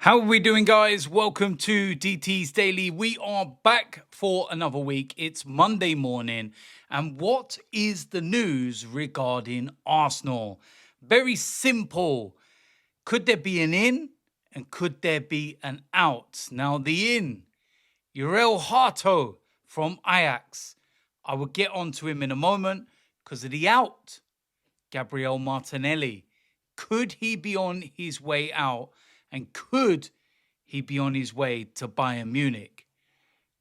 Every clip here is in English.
How are we doing, guys? Welcome to DT's Daily. We are back for another week. It's Monday morning. And what is the news regarding Arsenal? Very simple. Could there be an in and could there be an out? Now, the in, Jorrel Hato from Ajax. I will get onto him in a moment. Because of the out, Gabriel Martinelli. Could he be on his way out? And could he be on his way to Bayern Munich?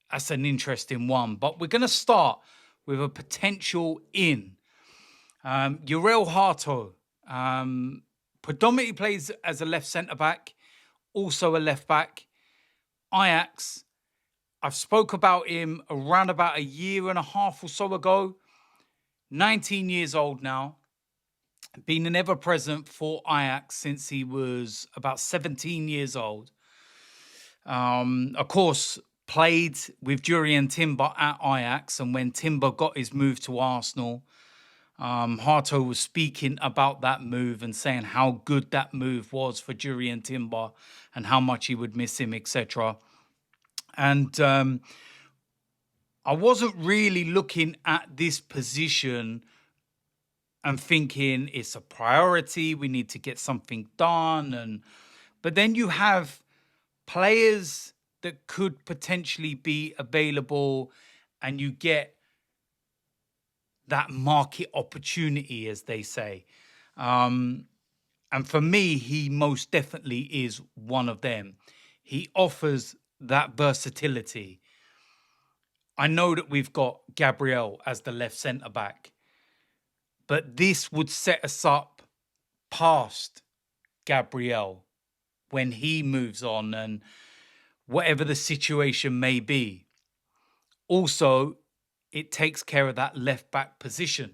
That's an interesting one. But we're going to start with a potential in. Jorrel Hato predominantly plays as a left centre-back, also a left-back. Ajax, I've spoke about him around about a year and a half or so ago. 19 years old now. Been an ever-present for Ajax since he was about 17 years old. Of course, played with Jurrien Timber at Ajax, and when Timber got his move to Arsenal, Hato was speaking about that move and saying how good that move was for Jurrien Timber and how much he would miss him, etc. And I wasn't really looking at this position and thinking it's a priority, we need to get something done. But then you have players that could potentially be available and you get that market opportunity, as they say. And for me, he most definitely is one of them. He offers that versatility. I know that we've got Gabriel as the left centre-back, but this would set us up past Gabriel when he moves on and whatever the situation may be. Also, it takes care of that left-back position.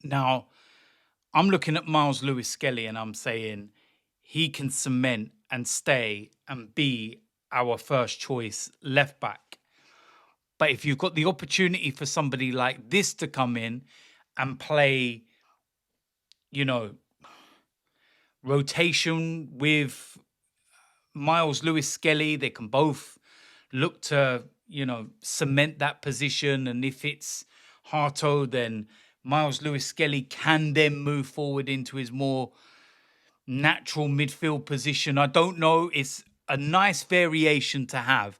Now, I'm looking at Miles Lewis-Skelly and I'm saying he can cement and stay and be our first choice left-back. But if you've got the opportunity for somebody like this to come in and play, rotation with Miles Lewis-Skelly, they can both look to, cement that position. And if it's Hato, then Miles Lewis-Skelly can then move forward into his more natural midfield position. I don't know. It's a nice variation to have.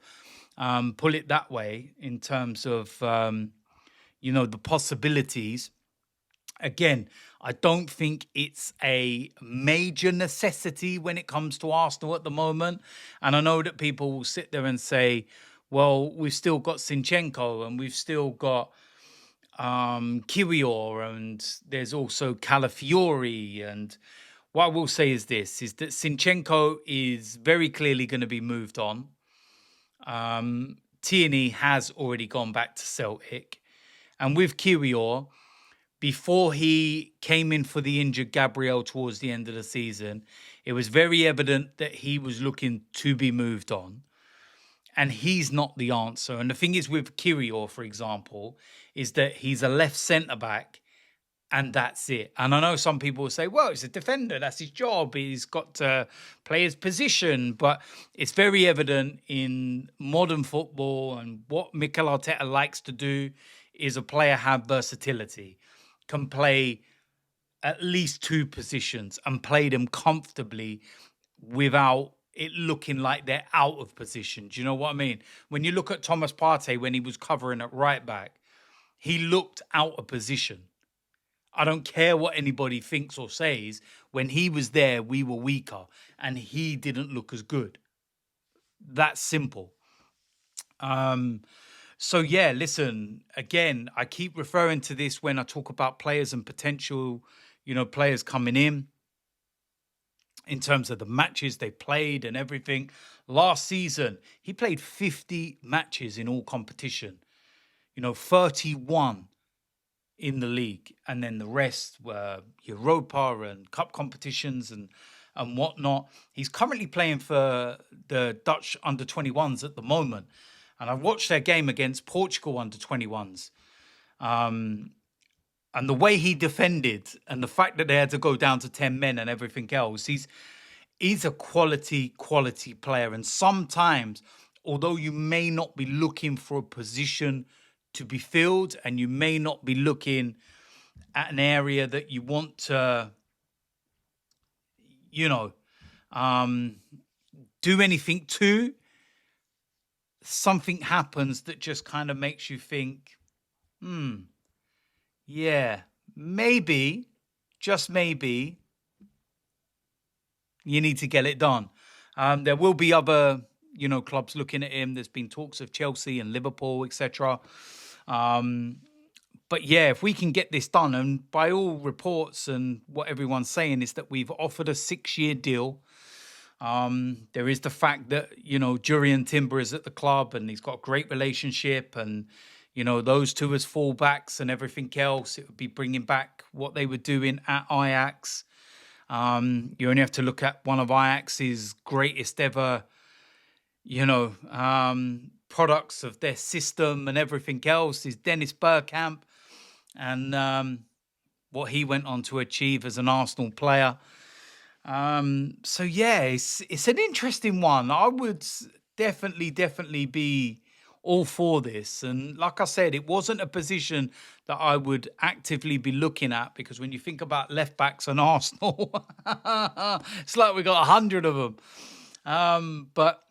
Pull it that way in terms of, the possibilities. Again, I don't think it's a major necessity when it comes to Arsenal at the moment. And I know that people will sit there and say, well, we've still got Zinchenko and we've still got Kiwior and there's also Calafiori. And what I will say is this, is that Zinchenko is very clearly going to be moved on. Tierney has already gone back to Celtic. And with Kiwior, before he came in for the injured Gabriel towards the end of the season, it was very evident that he was looking to be moved on. And he's not the answer. And the thing is with Kiwior, for example, is that he's a left centre-back and that's it. And I know some people will say, well, he's a defender. That's his job. He's got to play his position. But it's very evident in modern football and what Mikel Arteta likes to do is a player have versatility, can play at least two positions and play them comfortably without it looking like they're out of position. Do you know what I mean? When you look at Thomas Partey when he was covering at right back, he looked out of position. I don't care what anybody thinks or says. When he was there, we were weaker and he didn't look as good. That's simple. So, yeah, listen, again, I keep referring to this when I talk about players and potential, players coming in terms of the matches they played and everything. Last season, he played 50 matches in all competition, 31 in the league. And then the rest were Europa and cup competitions and whatnot. He's currently playing for the Dutch under-21s at the moment. And I watched their game against Portugal under-21s. And the way he defended and the fact that they had to go down to 10 men and everything else, is a quality player. And sometimes, although you may not be looking for a position to be filled, and you may not be looking at an area that you want to, you know, um, do anything to, something happens that just kind of makes you think, yeah, maybe, just maybe, you need to get it done. There will be other, clubs looking at him. There's been talks of Chelsea and Liverpool, etc. But yeah, if we can get this done, and by all reports and what everyone's saying is that we've offered a 6-year deal. There is the fact that, Jurrien Timber is at the club and he's got a great relationship, and, those two as fullbacks and everything else, it would be bringing back what they were doing at Ajax. You only have to look at one of Ajax's greatest ever, products of their system and everything else is Dennis Bergkamp, and what he went on to achieve as an Arsenal player. So yeah, it's an interesting one. I would definitely be all for this. And like I said, it wasn't a position that I would actively be looking at, because when you think about left backs and Arsenal, it's like we got 100 of them. But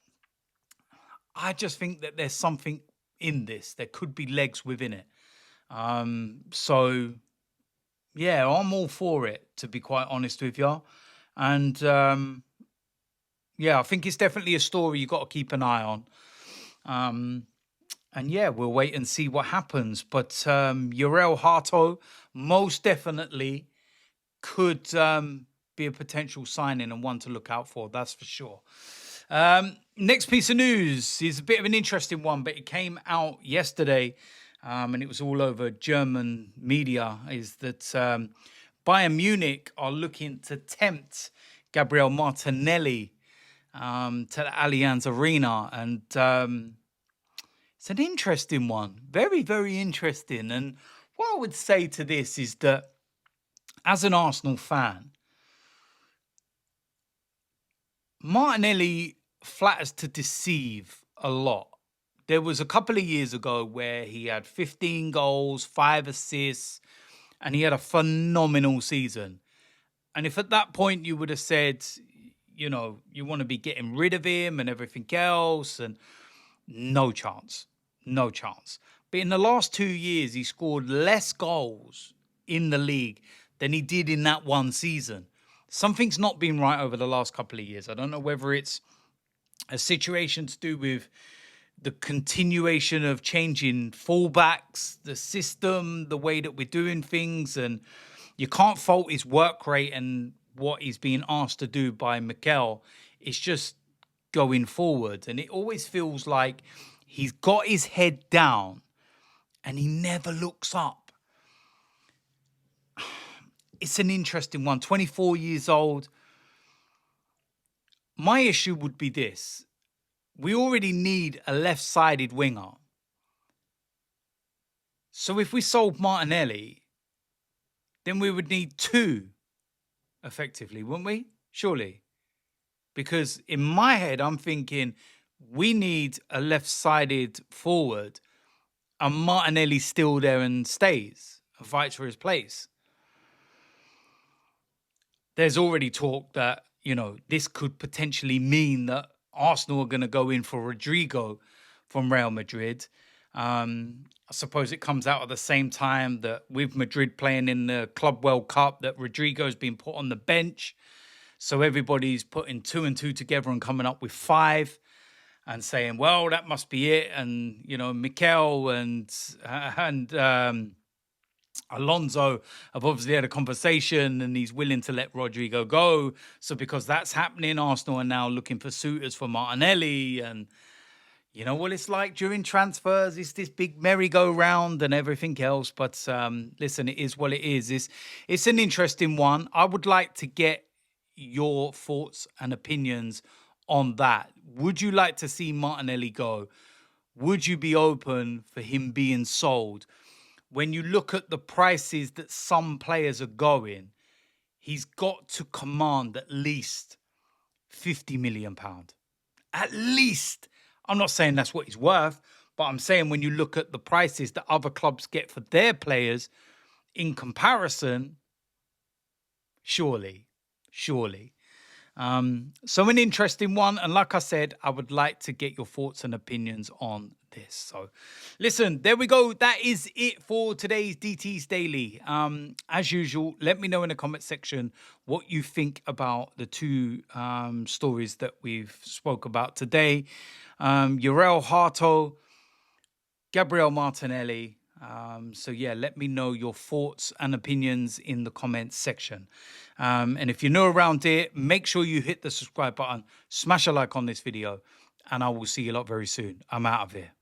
I just think that there's something in this. There could be legs within it. So yeah, I'm all for it, to be quite honest with you. And yeah, I think it's definitely a story you got to keep an eye on. And yeah, we'll wait and see what happens. But Jorrel Hato most definitely could be a potential signing and one to look out for. That's for sure. Next piece of news is a bit of an interesting one, but it came out yesterday, and it was all over German media, is that Bayern Munich are looking to tempt Gabriel Martinelli to the Allianz Arena. And it's an interesting one. Very, very interesting. And what I would say to this is that as an Arsenal fan, Martinelli flatters to deceive a lot. There was a couple of years ago where he had 15 goals, 5 assists, and he had a phenomenal season. And if at that point you would have said, you want to be getting rid of him and everything else, and no chance. But in the last 2 years, he scored less goals in the league than he did in that one season. Something's not been right over the last couple of years. I don't know whether it's a situation to do with the continuation of changing fullbacks, the system, the way that we're doing things, and you can't fault his work rate and what he's being asked to do by Mikel. It's just going forward, and it always feels like he's got his head down and he never looks up. It's an interesting one. 24 years old. My issue would be this. We already need a left-sided winger. So if we sold Martinelli, then we would need 2, effectively, wouldn't we? Surely. Because in my head, I'm thinking we need a left-sided forward, and Martinelli's still there and stays and fights for his place. There's already talk that, this could potentially mean that Arsenal are going to go in for Rodrigo from Real Madrid. I suppose it comes out at the same time that with Madrid playing in the Club World Cup, that Rodrigo's been put on the bench. So everybody's putting 2 and 2 together and coming up with 5 and saying, well, that must be it. And, Mikel and Alonso have obviously had a conversation and he's willing to let Rodrigo go. So because that's happening, Arsenal are now looking for suitors for Martinelli. And you know what it's like during transfers. It's this big merry-go-round and everything else. But listen, it is what it is. It's an interesting one. I would like to get your thoughts and opinions on that. Would you like to see Martinelli go? Would you be open for him being sold? When you look at the prices that some players are going, he's got to command at least £50 million. At least. I'm not saying that's what he's worth, but I'm saying when you look at the prices that other clubs get for their players in comparison, surely. So an interesting one. And like I said, I would like to get your thoughts and opinions on this. So listen, there we go. That is it for today's DT's Daily. As usual, let me know in the comment section what you think about the two stories that we've spoke about today. Jorrel Hato, Gabriel Martinelli. So yeah, let me know your thoughts and opinions in the comments section. And if you're new around here, make sure you hit the subscribe button, smash a like on this video, and I will see you lot very soon. I'm out of here.